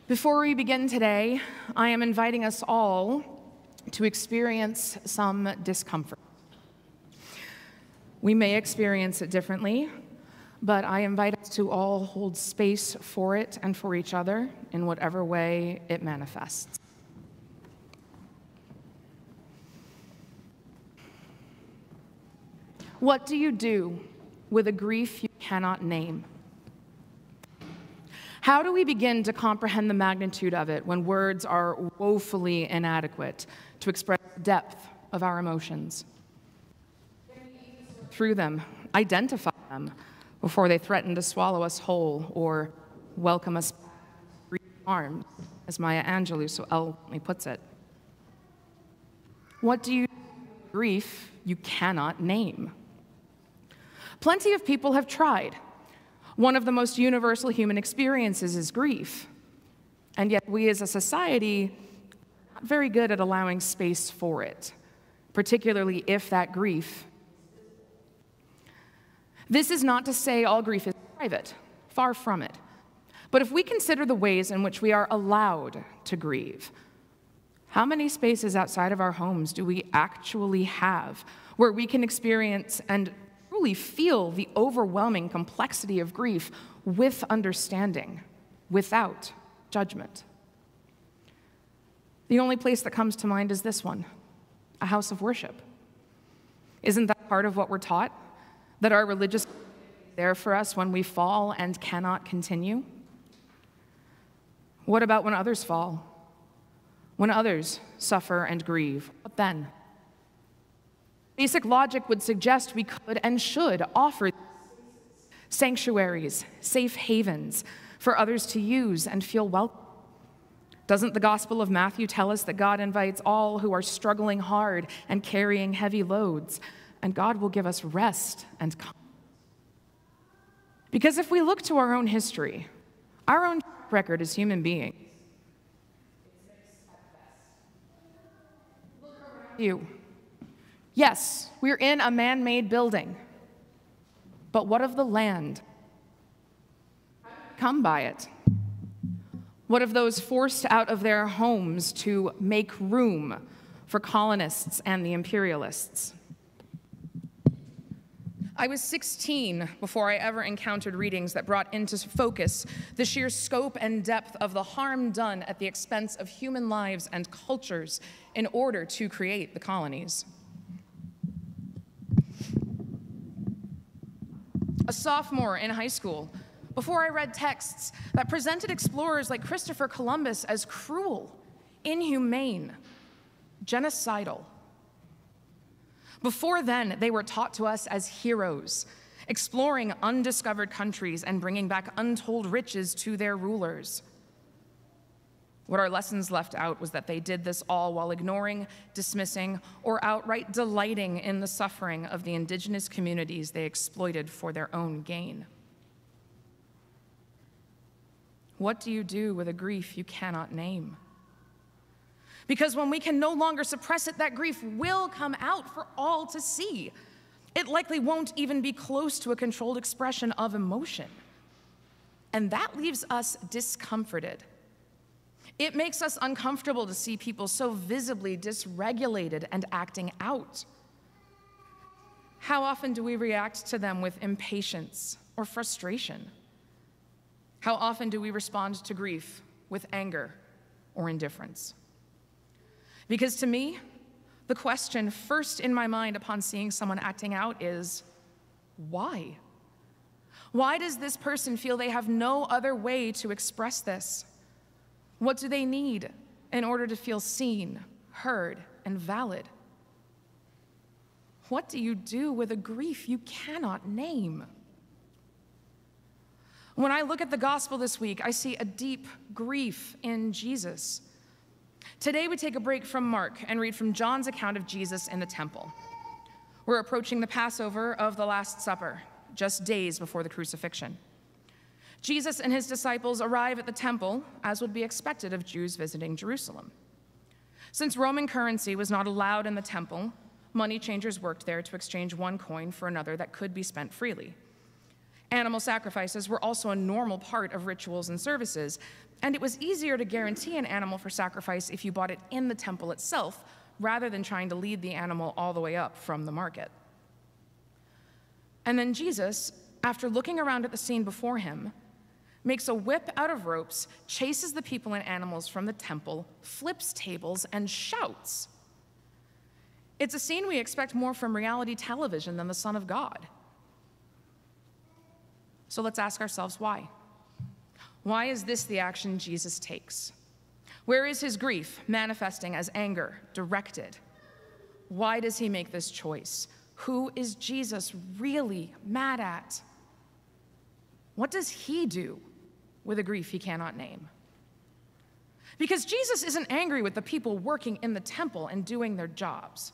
Before we begin today, I am inviting us all to experience some discomfort. We may experience it differently, but I invite us to all hold space for it and for each other in whatever way it manifests. What do you do with a grief you cannot name? How do we begin to comprehend the magnitude of it when words are woefully inadequate to express the depth of our emotions? Through them, identify them before they threaten to swallow us whole or welcome us with arms, as Maya Angelou so eloquently puts it. What do you do with grief you cannot name? Plenty of people have tried. One of the most universal human experiences is grief. And yet we as a society are not very good at allowing space for it, particularly if that grief. This is not to say all grief is private, far from it. But if we consider the ways in which we are allowed to grieve, how many spaces outside of our homes do we actually have where we can experience and truly feel the overwhelming complexity of grief with understanding, without judgment? The only place that comes to mind is this one, a house of worship. Isn't that part of what we're taught? That our religious is there for us when we fall and cannot continue? What about when others fall? When others suffer and grieve? What then? Basic logic would suggest we could and should offer sanctuaries, safe havens for others to use and feel welcome. Doesn't the Gospel of Matthew tell us that God invites all who are struggling hard and carrying heavy loads, and God will give us rest and comfort? Because if we look to our own history, our own record as human beings, look around you. Yes, we're in a man-made building, but what of the land? How did we come by it? What of those forced out of their homes to make room for colonists and the imperialists? I was 16 before I ever encountered readings that brought into focus the sheer scope and depth of the harm done at the expense of human lives and cultures in order to create the colonies. A sophomore in high school, before I read texts that presented explorers like Christopher Columbus as cruel, inhumane, genocidal. Before then, they were taught to us as heroes, exploring undiscovered countries and bringing back untold riches to their rulers. What our lessons left out was that they did this all while ignoring, dismissing, or outright delighting in the suffering of the indigenous communities they exploited for their own gain. What do you do with a grief you cannot name? Because when we can no longer suppress it, that grief will come out for all to see. It likely won't even be close to a controlled expression of emotion. And that leaves us discomforted. It makes us uncomfortable to see people so visibly dysregulated and acting out. How often do we react to them with impatience or frustration? How often do we respond to grief with anger or indifference? Because to me, the question first in my mind upon seeing someone acting out is, why? Why does this person feel they have no other way to express this? What do they need in order to feel seen, heard, and valid? What do you do with a grief you cannot name? When I look at the gospel this week, I see a deep grief in Jesus. Today we take a break from Mark and read from John's account of Jesus in the temple. We're approaching the Passover of the Last Supper, just days before the crucifixion. Jesus and his disciples arrive at the temple, as would be expected of Jews visiting Jerusalem. Since Roman currency was not allowed in the temple, money changers worked there to exchange one coin for another that could be spent freely. Animal sacrifices were also a normal part of rituals and services, and it was easier to guarantee an animal for sacrifice if you bought it in the temple itself, rather than trying to lead the animal all the way up from the market. And then Jesus, after looking around at the scene before him, makes a whip out of ropes, chases the people and animals from the temple, flips tables, and shouts. It's a scene we expect more from reality television than the Son of God. So let's ask ourselves why. Why is this the action Jesus takes? Where is his grief manifesting as anger, directed? Why does he make this choice? Who is Jesus really mad at? What does he do with a grief he cannot name? Because Jesus isn't angry with the people working in the temple and doing their jobs.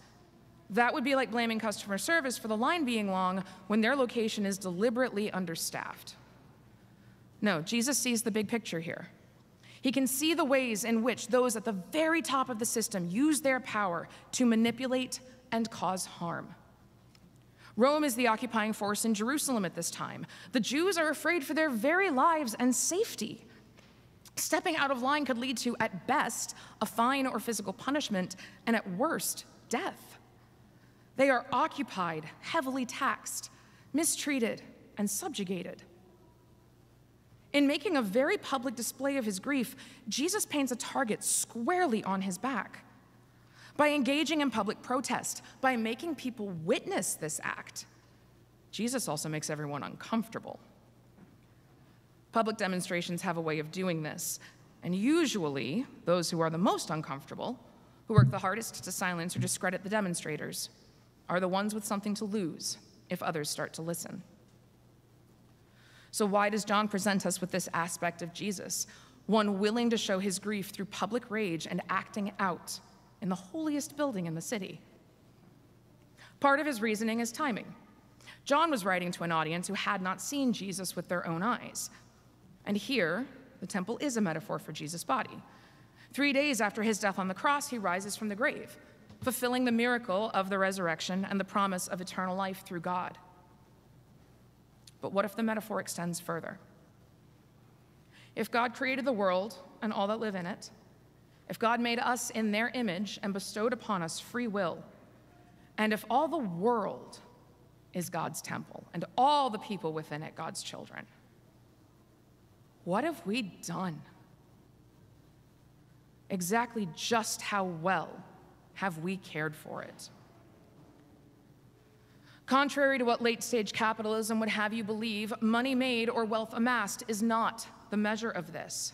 That would be like blaming customer service for the line being long when their location is deliberately understaffed. No, Jesus sees the big picture here. He can see the ways in which those at the very top of the system use their power to manipulate and cause harm. Rome is the occupying force in Jerusalem at this time. The Jews are afraid for their very lives and safety. Stepping out of line could lead to, at best, a fine or physical punishment, and at worst, death. They are occupied, heavily taxed, mistreated, and subjugated. In making a very public display of his grief, Jesus paints a target squarely on his back. By engaging in public protest, by making people witness this act, Jesus also makes everyone uncomfortable. Public demonstrations have a way of doing this, and usually those who are the most uncomfortable, who work the hardest to silence or discredit the demonstrators, are the ones with something to lose if others start to listen. So why does John present us with this aspect of Jesus, one willing to show his grief through public rage and acting out in the holiest building in the city? Part of his reasoning is timing. John was writing to an audience who had not seen Jesus with their own eyes. And here, the temple is a metaphor for Jesus' body. 3 days after his death on the cross, he rises from the grave, fulfilling the miracle of the resurrection and the promise of eternal life through God. But what if the metaphor extends further? If God created the world and all that live in it, if God made us in their image and bestowed upon us free will, and if all the world is God's temple and all the people within it God's children, what have we done? Exactly just how well have we cared for it? Contrary to what late-stage capitalism would have you believe, money made or wealth amassed is not the measure of this.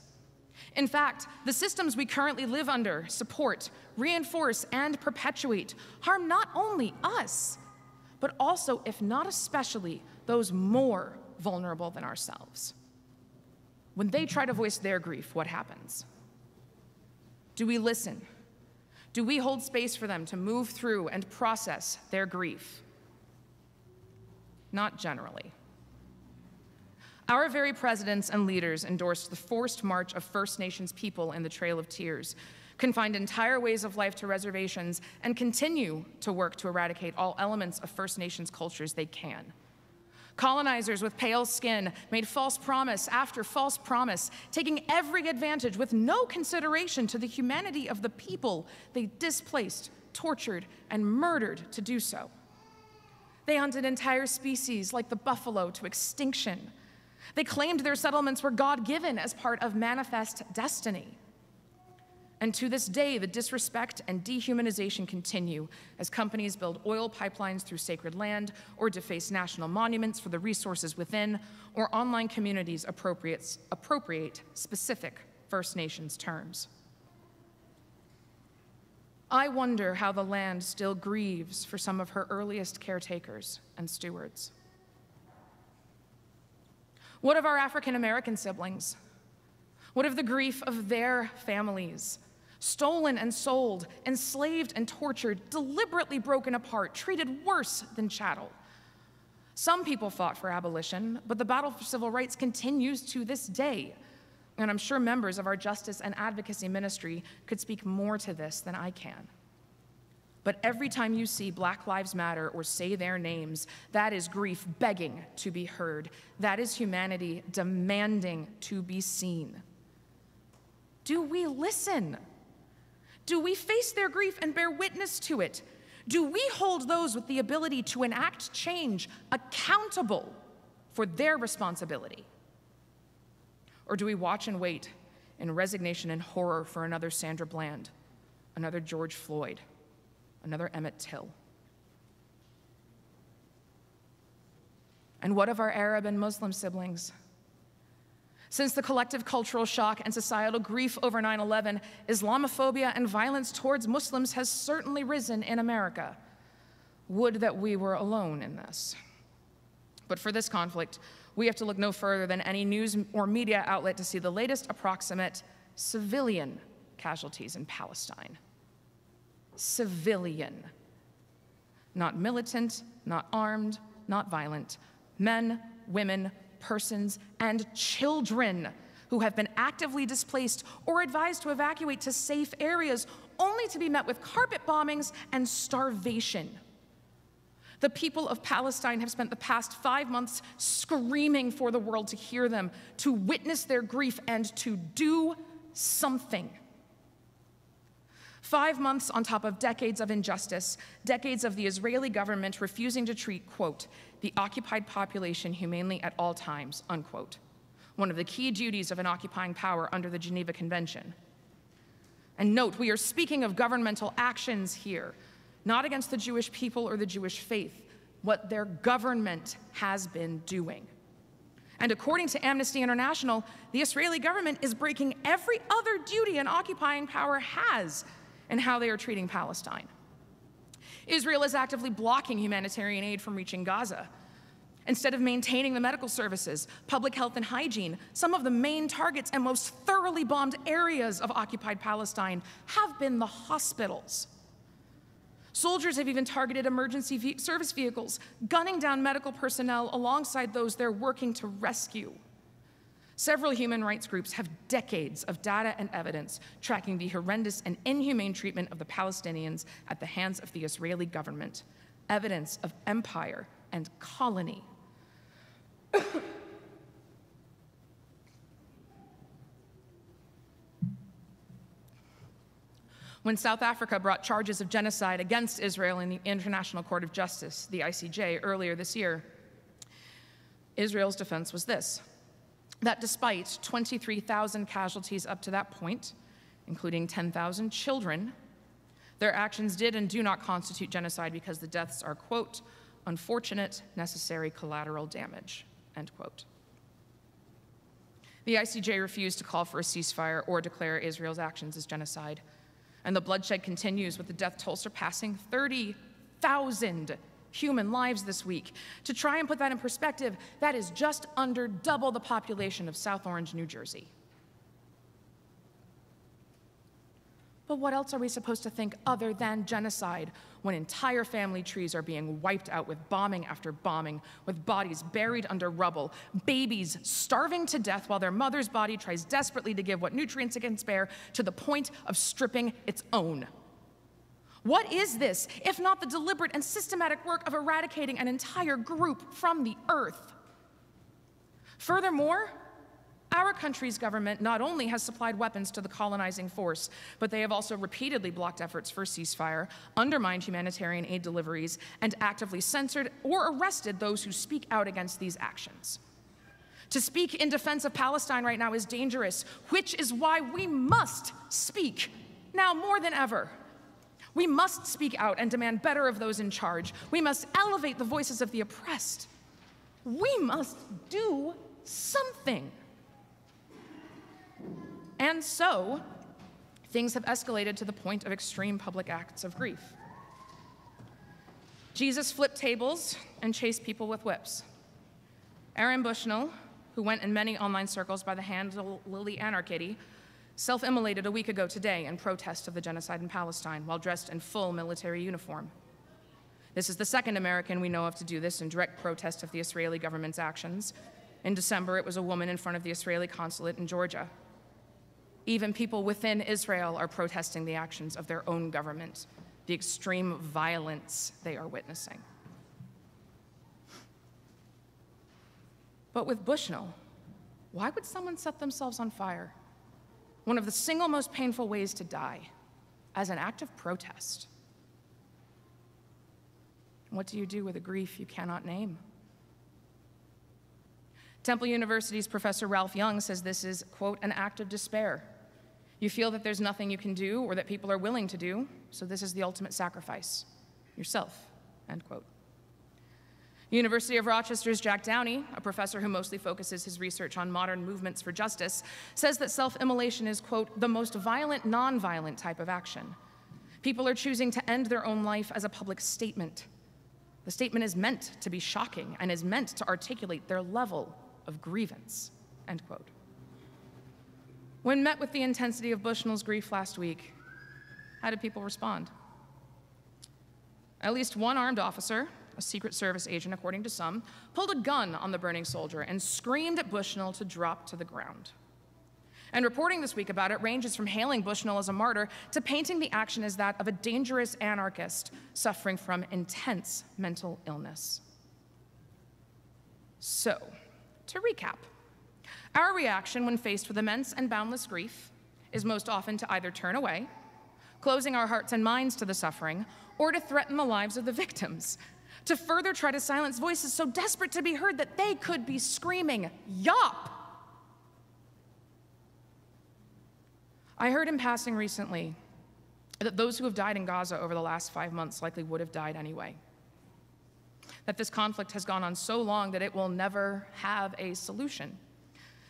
In fact, the systems we currently live under support, reinforce, and perpetuate harm not only us, but also, if not especially, those more vulnerable than ourselves. When they try to voice their grief, what happens? Do we listen? Do we hold space for them to move through and process their grief? Not generally. Our very presidents and leaders endorsed the forced march of First Nations people in the Trail of Tears, confined entire ways of life to reservations, and continue to work to eradicate all elements of First Nations cultures they can. Colonizers with pale skin made false promise after false promise, taking every advantage with no consideration to the humanity of the people they displaced, tortured, and murdered to do so. They hunted entire species like the buffalo to extinction. They claimed their settlements were God-given as part of manifest destiny. And to this day, the disrespect and dehumanization continue as companies build oil pipelines through sacred land or deface national monuments for the resources within, or online communities appropriate specific First Nations terms. I wonder how the land still grieves for some of her earliest caretakers and stewards. What of our African American siblings? What of the grief of their families? Stolen and sold, enslaved and tortured, deliberately broken apart, treated worse than chattel. Some people fought for abolition, but the battle for civil rights continues to this day. And I'm sure members of our justice and advocacy ministry could speak more to this than I can. But every time you see Black Lives Matter or say their names, that is grief begging to be heard. That is humanity demanding to be seen. Do we listen? Do we face their grief and bear witness to it? Do we hold those with the ability to enact change accountable for their responsibility? Or do we watch and wait in resignation and horror for another Sandra Bland, another George Floyd, another Emmett Till? And what of our Arab and Muslim siblings? Since the collective cultural shock and societal grief over 9/11, Islamophobia and violence towards Muslims has certainly risen in America. Would that we were alone in this. But for this conflict, we have to look no further than any news or media outlet to see the latest approximate civilian casualties in Palestine. Civilian. Not militant, not armed, not violent. Men, women, persons, and children who have been actively displaced or advised to evacuate to safe areas, only to be met with carpet bombings and starvation. The people of Palestine have spent the past 5 months screaming for the world to hear them, to witness their grief, and to do something. 5 months on top of decades of injustice, decades of the Israeli government refusing to treat, quote, the occupied population humanely at all times, unquote. One of the key duties of an occupying power under the Geneva Convention. And note, we are speaking of governmental actions here, not against the Jewish people or the Jewish faith, what their government has been doing. And according to Amnesty International, the Israeli government is breaking every other duty an occupying power has in how they are treating Palestine. Israel is actively blocking humanitarian aid from reaching Gaza. Instead of maintaining the medical services, public health and hygiene, some of the main targets and most thoroughly bombed areas of occupied Palestine have been the hospitals. Soldiers have even targeted emergency service vehicles, gunning down medical personnel alongside those they're working to rescue. Several human rights groups have decades of data and evidence tracking the horrendous and inhumane treatment of the Palestinians at the hands of the Israeli government, evidence of empire and colony. When South Africa brought charges of genocide against Israel in the International Court of Justice, the ICJ, earlier this year, Israel's defense was this: that despite 23,000 casualties up to that point, including 10,000 children, their actions did and do not constitute genocide because the deaths are, quote, unfortunate, necessary collateral damage, end quote. The ICJ refused to call for a ceasefire or declare Israel's actions as genocide, and the bloodshed continues, with the death toll surpassing 30,000 human lives this week. To try and put that in perspective, that is just under double the population of South Orange, New Jersey. But what else are we supposed to think other than genocide when entire family trees are being wiped out with bombing after bombing, with bodies buried under rubble, babies starving to death while their mother's body tries desperately to give what nutrients it can spare to the point of stripping its own? What is this, if not the deliberate and systematic work of eradicating an entire group from the earth? Furthermore, our country's government not only has supplied weapons to the colonizing force, but they have also repeatedly blocked efforts for a ceasefire, undermined humanitarian aid deliveries, and actively censored or arrested those who speak out against these actions. To speak in defense of Palestine right now is dangerous, which is why we must speak, now more than ever. We must speak out and demand better of those in charge. We must elevate the voices of the oppressed. We must do something. And so, things have escalated to the point of extreme public acts of grief. Jesus flipped tables and chased people with whips. Aaron Bushnell, who went in many online circles by the handle Lily Anarchitty, self-immolated a week ago today in protest of the genocide in Palestine while dressed in full military uniform. This is the second American we know of to do this in direct protest of the Israeli government's actions. In December, it was a woman in front of the Israeli consulate in Georgia. Even people within Israel are protesting the actions of their own government the extreme violence they are witnessing. But with Bushnell, why would someone set themselves on fire? One of the single most painful ways to die, as an act of protest. What do you do with a grief you cannot name? Temple University's Professor Ralph Young says this is, quote, an act of despair. You feel that there's nothing you can do or that people are willing to do, so this is the ultimate sacrifice, yourself, end quote. University of Rochester's Jack Downey, a professor who mostly focuses his research on modern movements for justice, says that self-immolation is, quote, the most violent, non-violent type of action. People are choosing to end their own life as a public statement. The statement is meant to be shocking and is meant to articulate their level of grievance, end quote. When met with the intensity of Bushnell's grief last week, how did people respond? At least one armed officer, a Secret Service agent according to some, pulled a gun on the burning soldier and screamed at Bushnell to drop to the ground. And reporting this week about it ranges from hailing Bushnell as a martyr to painting the action as that of a dangerous anarchist suffering from intense mental illness. So, to recap, our reaction when faced with immense and boundless grief is most often to either turn away, closing our hearts and minds to the suffering, or to threaten the lives of the victims, to further try to silence voices so desperate to be heard that they could be screaming, "Yop!" I heard in passing recently that those who have died in Gaza over the last 5 months likely would have died anyway. That this conflict has gone on so long that it will never have a solution.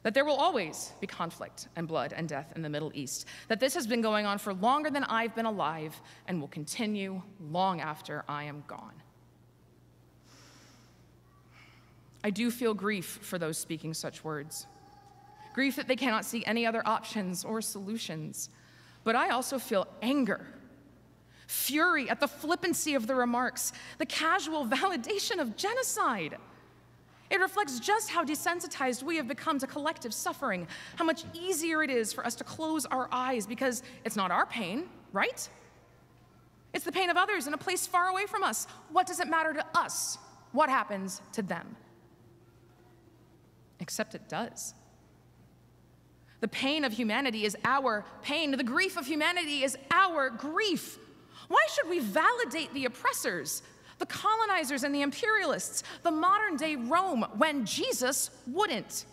That there will always be conflict and blood and death in the Middle East. That this has been going on for longer than I've been alive and will continue long after I am gone. I do feel grief for those speaking such words. Grief that they cannot see any other options or solutions. But I also feel anger, fury at the flippancy of the remarks, the casual validation of genocide. It reflects just how desensitized we have become to collective suffering, how much easier it is for us to close our eyes because it's not our pain, right? It's the pain of others in a place far away from us. What does it matter to us? What happens to them? Except it does. The pain of humanity is our pain. The grief of humanity is our grief. Why should we validate the oppressors, the colonizers and the imperialists, the modern-day Rome, when Jesus wouldn't?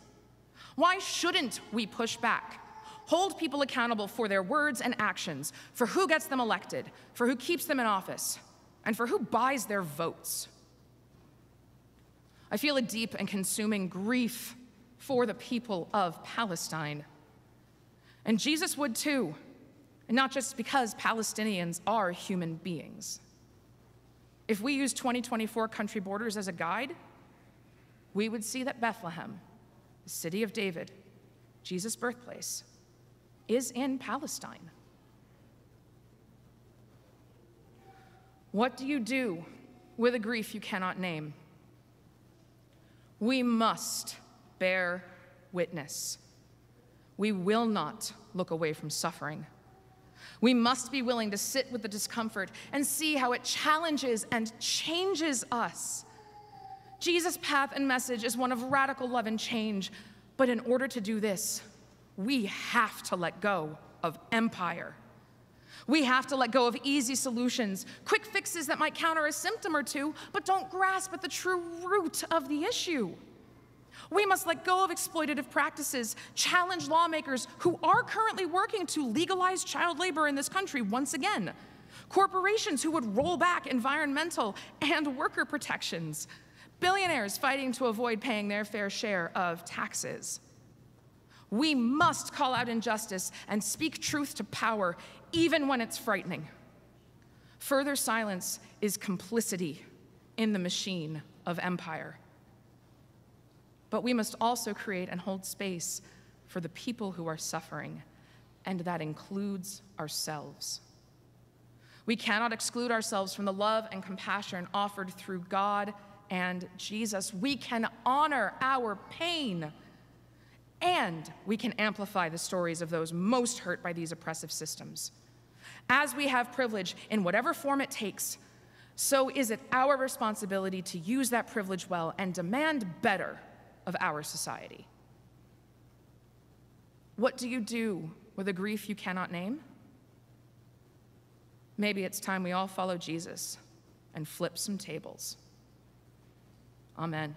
Why shouldn't we push back, hold people accountable for their words and actions, for who gets them elected, for who keeps them in office, and for who buys their votes? I feel a deep and consuming grief for the people of Palestine. And Jesus would too, and not just because Palestinians are human beings. If we use 2024 country borders as a guide, we would see that Bethlehem, the city of David, Jesus' birthplace, is in Palestine. What do you do with a grief you cannot name? We must bear witness. We will not look away from suffering. We must be willing to sit with the discomfort and see how it challenges and changes us. Jesus' path and message is one of radical love and change, but in order to do this, we have to let go of empire. We have to let go of easy solutions, quick fixes that might counter a symptom or two, but don't grasp at the true root of the issue. We must let go of exploitative practices, challenge lawmakers who are currently working to legalize child labor in this country once again, corporations who would roll back environmental and worker protections, billionaires fighting to avoid paying their fair share of taxes. We must call out injustice and speak truth to power, even when it's frightening. Further silence is complicity in the machine of empire. But we must also create and hold space for the people who are suffering, and that includes ourselves. We cannot exclude ourselves from the love and compassion offered through God and Jesus. We can honor our pain, and we can amplify the stories of those most hurt by these oppressive systems. As we have privilege in whatever form it takes, so is it our responsibility to use that privilege well and demand better of our society. What do you do with a grief you cannot name? Maybe it's time we all follow Jesus and flip some tables. Amen.